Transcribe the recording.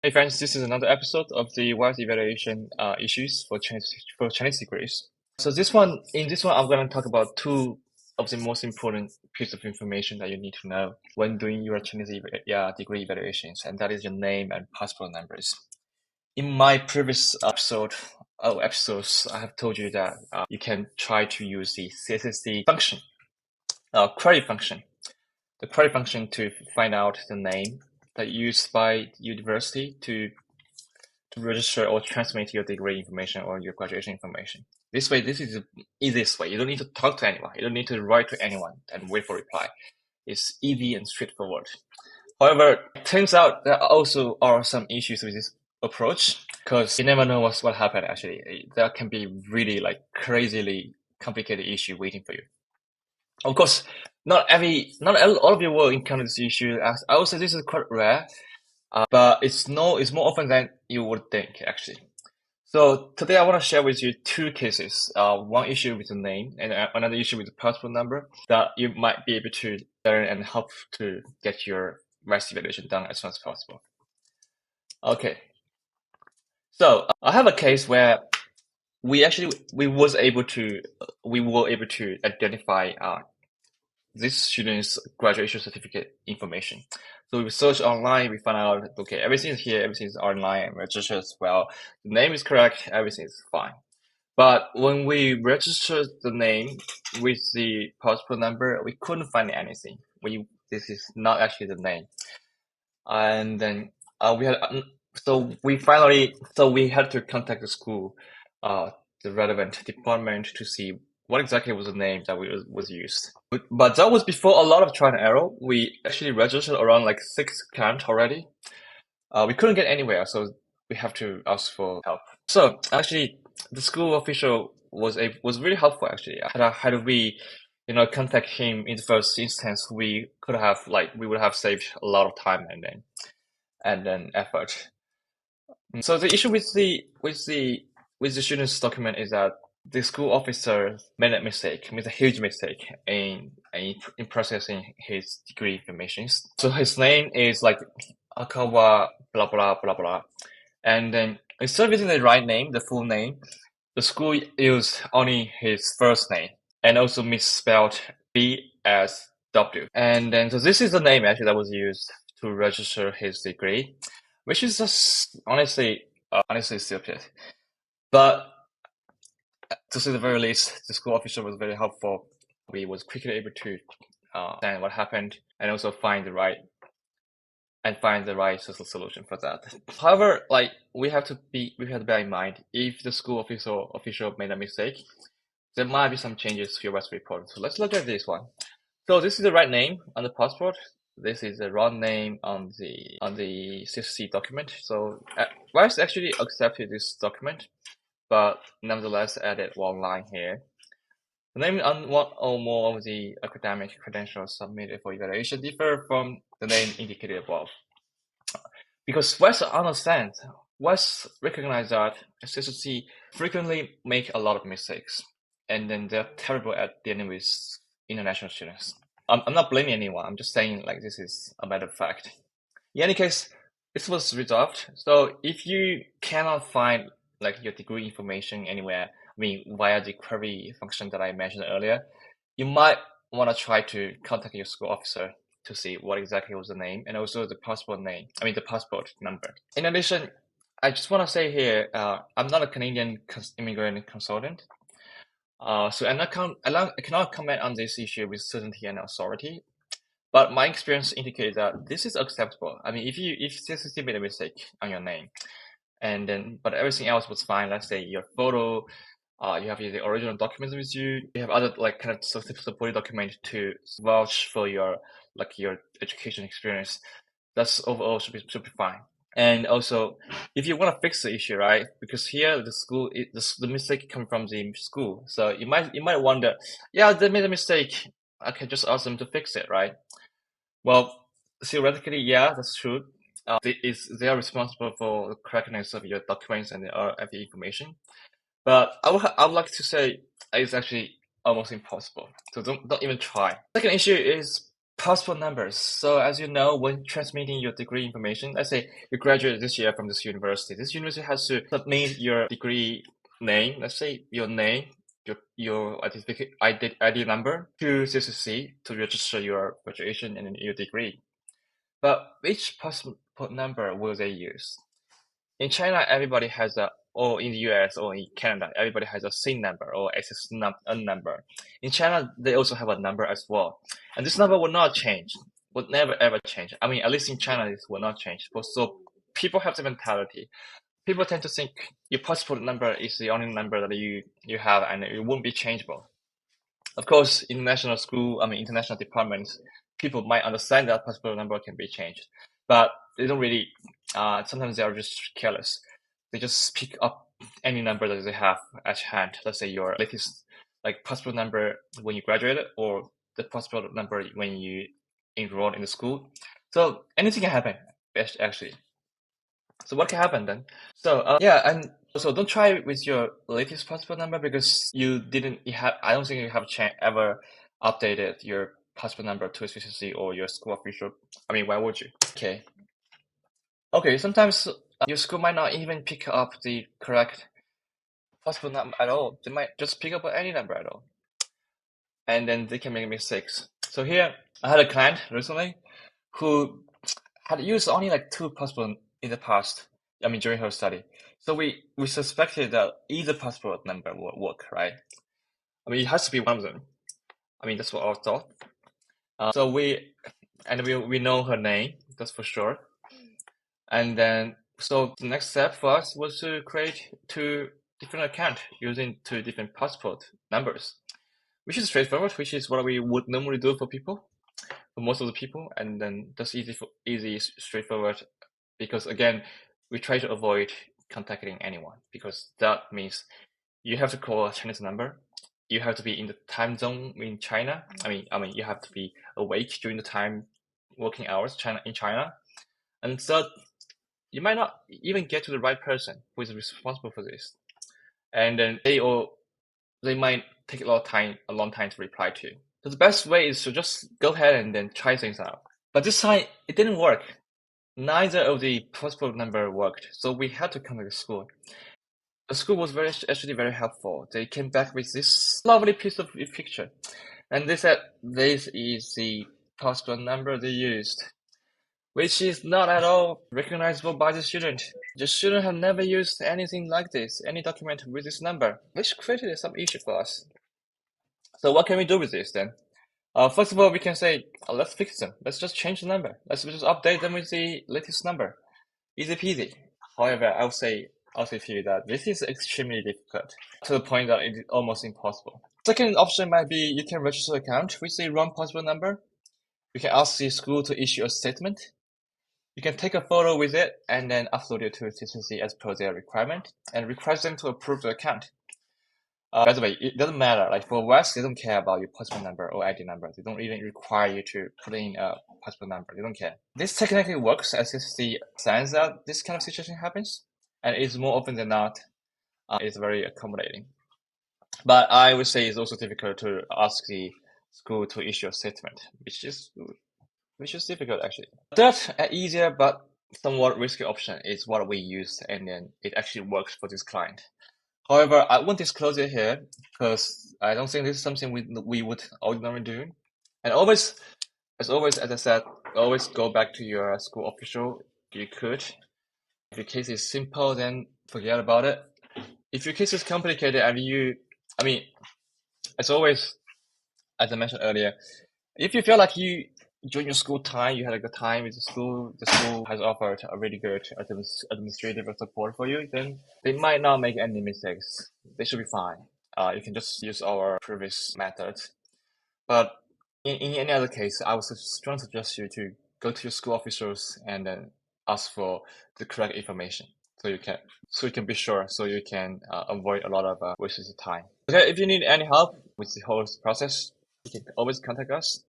Hey friends, this is another episode of the WISE evaluation issues for Chinese degrees. So in this one, I'm going to talk about two of the most important pieces of information that you need to know when doing your Chinese degree evaluations, and that is your name and passport numbers. In my previous episodes, I have told you that you can try to use the CSSD function, query function, the query function to find out the name that used by university to register or transmit your degree information or your graduation information. This is the easiest way. You don't need to talk to anyone. You don't need to write to anyone and wait for reply. It's easy and straightforward. However, it turns out there also are some issues with this approach because you never know what happened actually. There can be really like crazily complicated issue waiting for you. Of course, not all of you will encounter this issue. As I would say, this is quite rare, but it's more often than you would think actually. So today I want to share with you two cases. One issue with the name and another issue with the passport number that you might be able to learn and help to get your REST evaluation done as soon as possible. Okay. So I have a case where we were able to identify this student's graduation certificate information. So we searched online, we found out, okay, everything is here, everything is online and registered as well. The name is correct, everything is fine. But when we registered the name with the passport number, we couldn't find anything. This is not actually the name. And then we had to contact the school, the relevant department to see what exactly was the name that was used. But that was before a lot of trial and error. We actually registered around like 6 accounts already. We couldn't get anywhere, so we have to ask for help. So actually, the school official was really helpful. Actually, had we, contact him in the first instance, we would have saved a lot of time and then effort. So the issue with the student's document is that the school officer made a huge mistake in processing his degree information. So his name is like Akava blah blah blah blah, and then instead of using the right name, the full name, the school used only his first name and also misspelled B as W. And then so this is the name actually that was used to register his degree, which is just honestly stupid. But to say the very least, the school official was very helpful. We was quickly able to understand what happened and also find the right solution for that. However, like we have to bear in mind if the school official made a mistake, there might be some changes to your REST report. So let's look at this one. So this is the right name on the passport. This is the wrong name on the CSC document. So REST actually accepted this document, but nevertheless added one line here. The name on one or more of the academic credentials submitted for evaluation differ from the name indicated above. Because West recognize that CSSD frequently make a lot of mistakes, and then they're terrible at dealing with international students. I'm not blaming anyone. I'm just saying like this is a matter of fact. In any case, this was resolved. So if you cannot find like your degree information anywhere, via the query function that I mentioned earlier, you might want to try to contact your school officer to see what exactly was the name and also the passport number. In addition, I just want to say here, I'm not a Canadian immigrant consultant. So I cannot comment on this issue with certainty and authority, but my experience indicates that this is acceptable. If CSSD made a mistake on your name, but everything else was fine. Let's say your photo, you have the original documents with you. You have other like kind of supporting document to vouch for your education experience. That's overall should be fine. And also, if you want to fix the issue, right? Because here the mistake come from the school, so you might wonder, yeah, they made a mistake. I can just ask them to fix it, right? Well, theoretically, yeah, that's true. They are responsible for the correctness of your documents and of the information. But I would like to say it's actually almost impossible. So don't even try. Second issue is passport numbers. So as you know, when transmitting your degree information, let's say you graduated this year from this university. This university has to submit your degree name, let's say your name, your ID number to CSSD to register your graduation and your degree. But which passport number will they use? In China, everybody has or in the US or in Canada, everybody has a SIN number or SSN number. In China, they also have a number as well. And this number will not change, would never ever change. I mean, at least in China, this will not change. So people have the mentality. People tend to think your passport number is the only number that you have and it won't be changeable. Of course, international departments, people might understand that passport number can be changed, but they don't really, sometimes they are just careless. They just pick up any number that they have at hand. Let's say your latest like passport number when you graduated or the passport number when you enrolled in the school. So anything can happen, actually. So what can happen then? So yeah, and so don't try it with your latest passport number because I don't think you have ever updated your passport number to a CCC or your school official. I mean, why would you? Okay, sometimes your school might not even pick up the correct passport number at all. They might just pick up any number at all. And then they can make mistakes. So here, I had a client recently who had used only like 2 passports in the past. I mean, during her study. So we suspected that either passport number will work, right? I mean, it has to be one of them. I mean, that's what I thought. So we know her name, that's for sure. And then, so the next step for us was to create 2 different accounts using 2 different passport numbers, which is straightforward, which is what we would normally do for people, for most of the people. And then that's easy, straightforward, because again, we try to avoid contacting anyone because that means you have to call a Chinese number. You have to be in the time zone in China. I mean, you have to be awake during the time working hours in China, and so you might not even get to the right person who is responsible for this, and then they might take a long time to reply to. So the best way is to just go ahead and then try things out. But this time it didn't work. Neither of the passport number worked, so we had to contact the school. The school was actually very helpful. They came back with this lovely piece of picture, and they said this is the passport number they used, which is not at all recognizable by the student. The student had never used anything like this, any document with this number, which created some issue for us. So what can we do with this then? First of all, we can say, let's fix them. Let's just change the number. Let's just update them with the latest number. Easy peasy. However, I'll say to you that this is extremely difficult to the point that it is almost impossible. Second option might be you can register an account with the wrong passport number. You can ask the school to issue a statement. You can take a photo with it and then upload it to CCC as per their requirement and request them to approve the account. By the way, it doesn't matter. Like for West, they don't care about your passport number or ID number. They don't even require you to put in a passport number. They don't care. This technically works as CCC understands that this kind of situation happens, and it's more often than not, it's very accommodating. But I would say it's also difficult to ask the school to issue a statement, which is difficult actually. Third, easier but somewhat risky option is what we use, and then it actually works for this client. However, I won't disclose it here because I don't think this is something we would ordinarily do. And always, as I said, always go back to your school official if you could. If your case is simple, then forget about it. If your case is complicated and as always, as I mentioned earlier, if you feel like during your school time, you had a good time with the school has offered a really good administrative support for you, then they might not make any mistakes. They should be fine. You can just use our previous methods. But in any other case, I would strongly suggest you to go to your school officials and then ask for the correct information so you can be sure, so you can avoid a lot of wasted time. Okay, if you need any help with the whole process, you can always contact us.